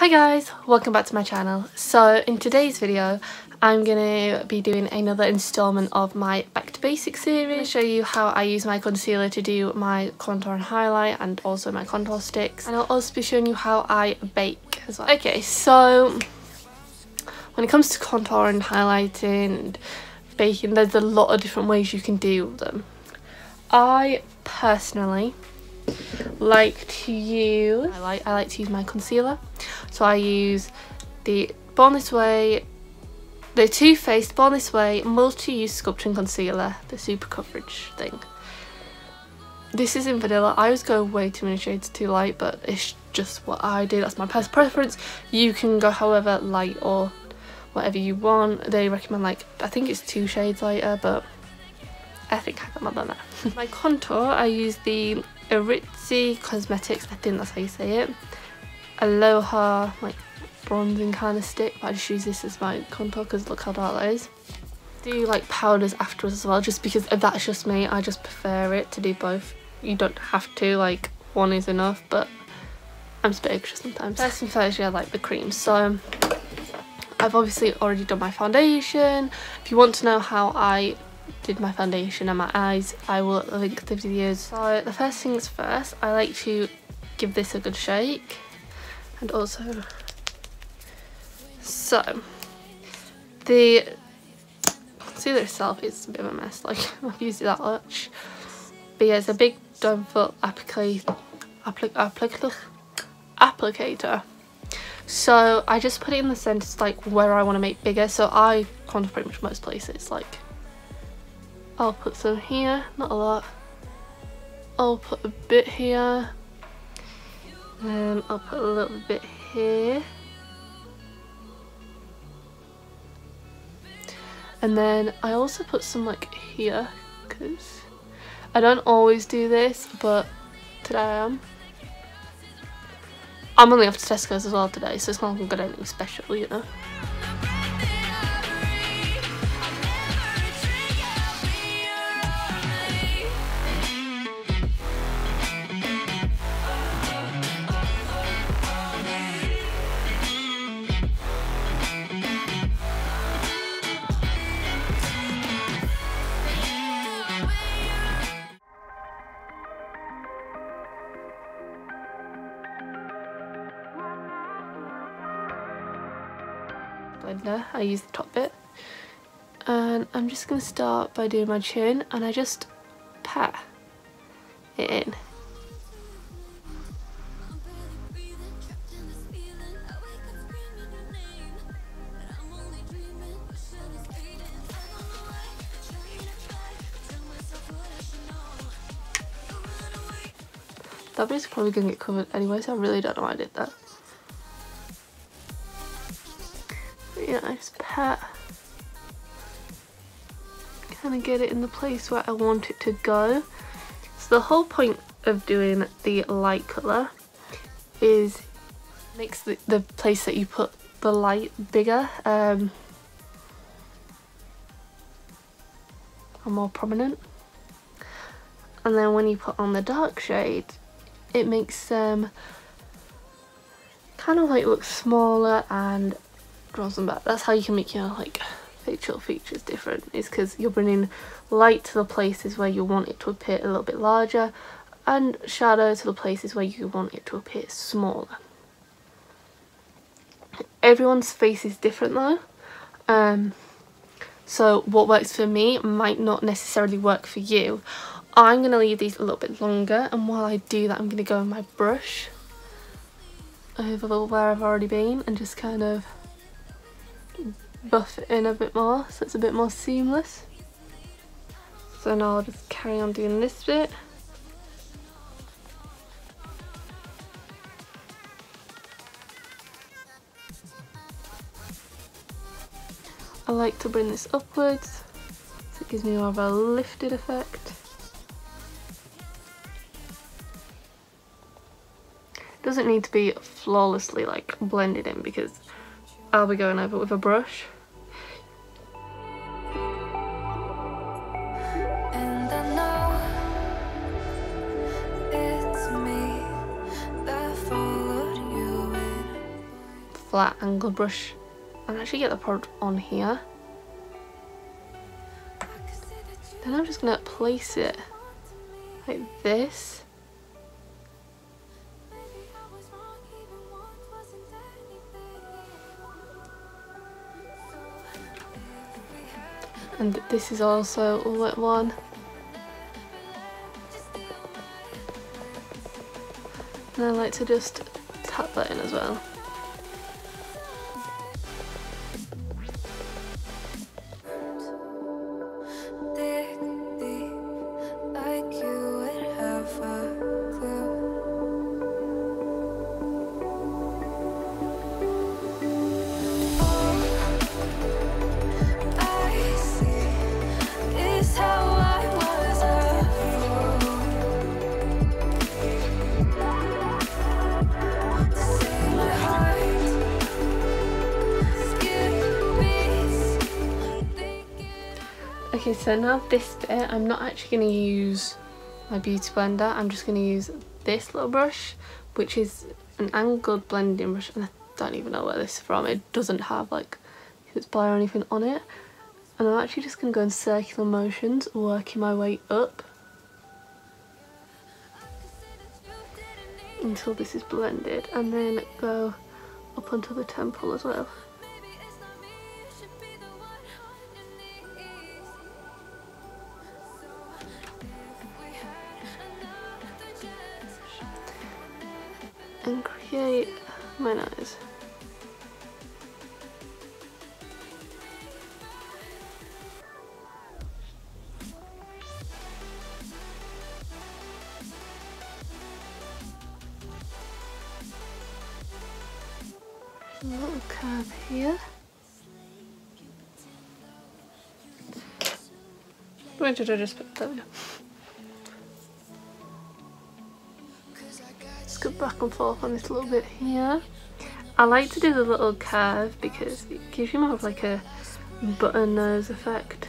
Hi guys, welcome back to my channel. So in today's video I'm going to be doing another installment of my Back to Basics series. I'm going to show you how I use my concealer to do my contour and highlight and also my contour sticks, and I'll also be showing you how I bake as well. Okay, so when it comes to contour and highlighting and baking, there's a lot of different ways you can do them. I personally like to use my concealer, so I use the Born This Way, the Too Faced Born This Way multi-use sculpting concealer, the super coverage thing. This is in vanilla. I always go way too many shades too light, but it's just what I do. That's my personal preference. You can go however light or whatever you want. They recommend, like, I think it's 2 shades lighter, but I think I got more than that. My contour, I use the Aritzi Cosmetics, I think that's how you say it, Aloha, like bronzing kind of stick, but I just use this as my contour because look how dark that is. I do like powders afterwards as well, just because that's just me. I just prefer it to do both. You don't have to, like, one is enough, but I'm just a bit extra sometimes. First thing first, I like the cream. So I've obviously already done my foundation. If you want to know how I did my foundation and my eyes, I will link the videos. So the first things first, I like to give this a good shake, and also so the concealer itself is a bit of a mess, like I've used it that much, but yeah, it's a big doe foot applicator, so I just put it in the centre, like where I want to make bigger. So I contour pretty much most places, like I'll put some here, not a lot. I'll put a bit here. I'll put a little bit here. And then I also put some like here, because I don't always do this, but today I am. I'm only off to Tesco's as well today, so it's not like I'm gonna do anything special, you know. Blender, I use the top bit, and I'm just going to start by doing my chin, and I just pat it in. That bit's probably going to get covered anyway, so I really don't know why I did that. Yeah, I just pat, kind of get it in the place where I want it to go. So the whole point of doing the light colour is makes the place that you put the light bigger and more prominent, and then when you put on the dark shade, it makes them kind of like look smaller and draws them back. That's how you can make your like facial features different, is because you're bringing light to the places where you want it to appear a little bit larger, and shadow to the places where you want it to appear smaller. Everyone's face is different though, so what works for me might not necessarily work for you. I'm going to leave these a little bit longer, and while I do that I'm going to go with my brush over where I've already been and just kind of buff it in a bit more so it's a bit more seamless. So now I'll just carry on doing this bit. I like to bring this upwards so it gives me more of a lifted effect. It doesn't need to be flawlessly like blended in, because I'll be going over it with a brush. And I know it's me that followed you in. flat angle brush and actually get the product on here. Then I'm just going to place it like this. And this is also all at one. And I like to just tap that in as well. Okay, so now this bit, I'm not actually going to use my beauty blender, I'm just going to use this little brush, which is an angled blending brush, and I don't even know where this is from. It doesn't have like its blur or anything on it. And I'm actually just going to go in circular motions, working my way up until this is blended, and then go up onto the temple as well. And create my nose. A little curve here. Where did I just put that? Go back and forth on this little bit here. I like to do the little curve because it gives you more of like a button nose effect.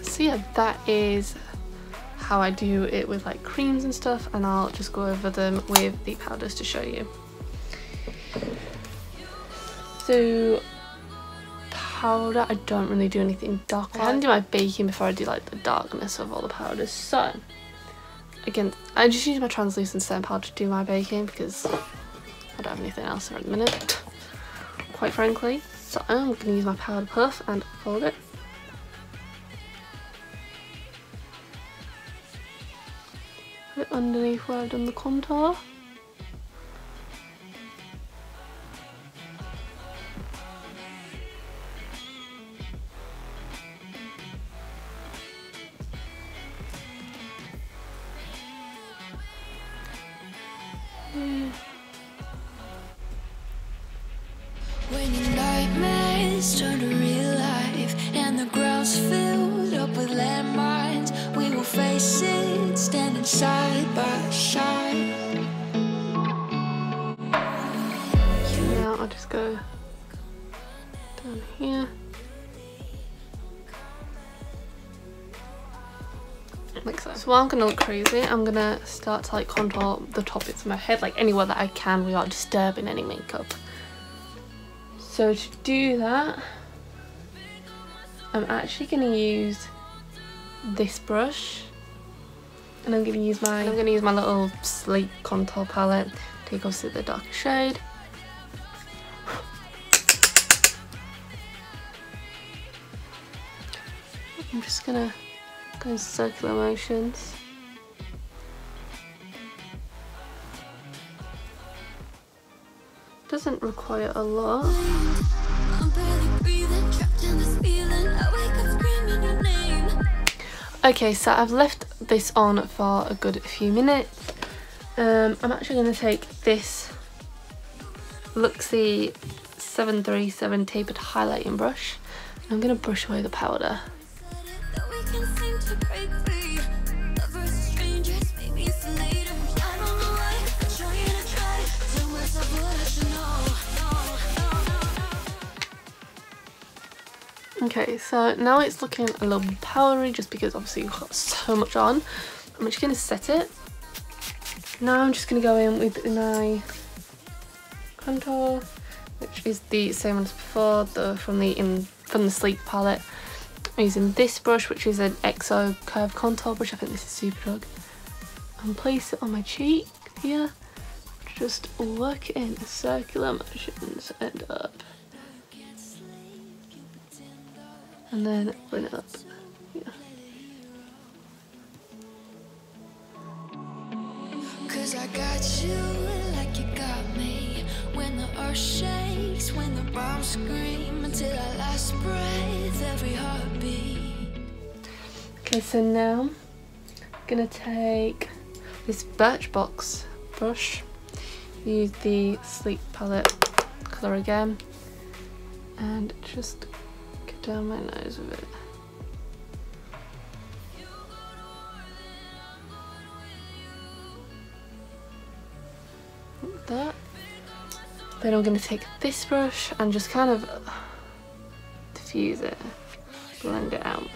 So yeah, that is how I do it with like creams and stuff, and I'll just go over them with the powders to show you. So powder, I don't really do anything dark. I can do my baking before I do like the darkness of all the powders. So again, I just use my translucent setting powder to do my baking because I don't have anything else at the minute, quite frankly. So I'm going to use my powder puff and fold it. Put it underneath where I've done the contour. When your nightmares turn to real life and the ground's filled up with landmines, we will face it standing side by side. Now I'll just go down here. Like so. So while I'm gonna look crazy, I'm gonna start to like contour the top bits of my head, like anywhere that I can without disturbing any makeup. So to do that, I'm actually gonna use this brush, and I'm gonna use my little sleek contour palette. Take obviously the darker shade. I'm just gonna go in circular motions. Doesn't require a lot. Okay, so I've left this on for a good few minutes. I'm actually going to take this Luxie 737 tapered highlighting brush. I'm going to brush away the powder. Okay, so now it's looking a little bit powdery just because obviously you've got so much on. I'm just going to set it. Now I'm just going to go in with my contour, which is the same as before, from the Sleek palette. I'm using this brush, which is an XO curve contour brush. I think this is super drug. And place it on my cheek here. Just work it in circular motions and up. And then bring it up here. Cause I got you like you got me. When the earth shakes, when the bombs scream, until our last breath, every heartbeat. Okay, so now I'm gonna take this Birchbox brush, use the Sleek palette colour again, and just get down my nose with it. Like that. Then I'm going to take this brush and just kind of diffuse it, blend it out.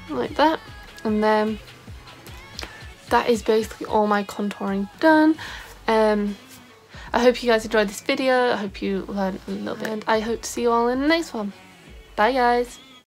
Like that. And then that is basically all my contouring done. I hope you guys enjoyed this video. I hope you learned a little bit, and I hope to see you all in the next one. Bye guys.